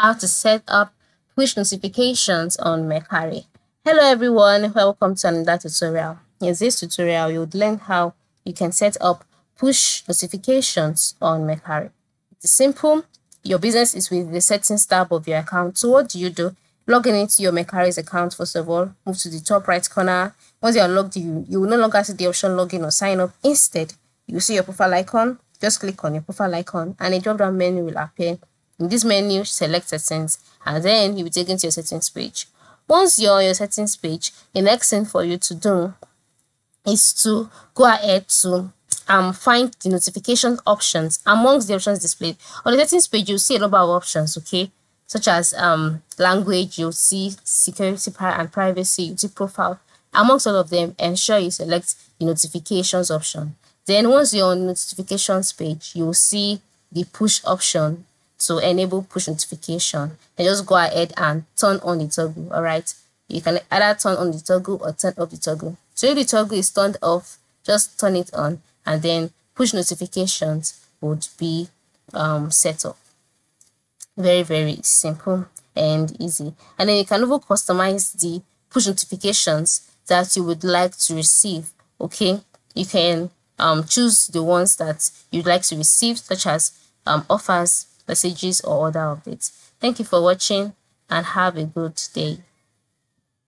how to set up push notifications on Mercari. Hello everyone, welcome to another tutorial. In this tutorial, you would learn how you can set up push notifications on Mercari. It's simple. Your business is with the settings tab of your account. So what do? Log in into your Mercari's account first of all. Move to the top right corner. Once you are logged in, you will no longer see the option login or sign up. Instead, you will see your profile icon. Just click on your profile icon and a drop down menu will appear. In this menu, select settings and then you'll be taken to your settings page. Once you're on your settings page, the next thing for you to do is to go ahead to find the notification options amongst the options displayed. On the settings page, you'll see a number of options, okay? Such as language, you'll see security and privacy, you'll see profile. Amongst all of them, ensure you select the notifications option. Then once you're on the notifications page, you'll see the push option to enable push notification. And just go ahead and turn on the toggle. All right, you can either turn on the toggle or turn off the toggle. So if the toggle is turned off, just turn it on and then push notifications would be set up. Very simple and easy. And then you can even customize the push notifications that you would like to receive. Okay, you can choose the ones that you'd like to receive, such as offers, messages, or other updates. Thank you for watching and have a good day.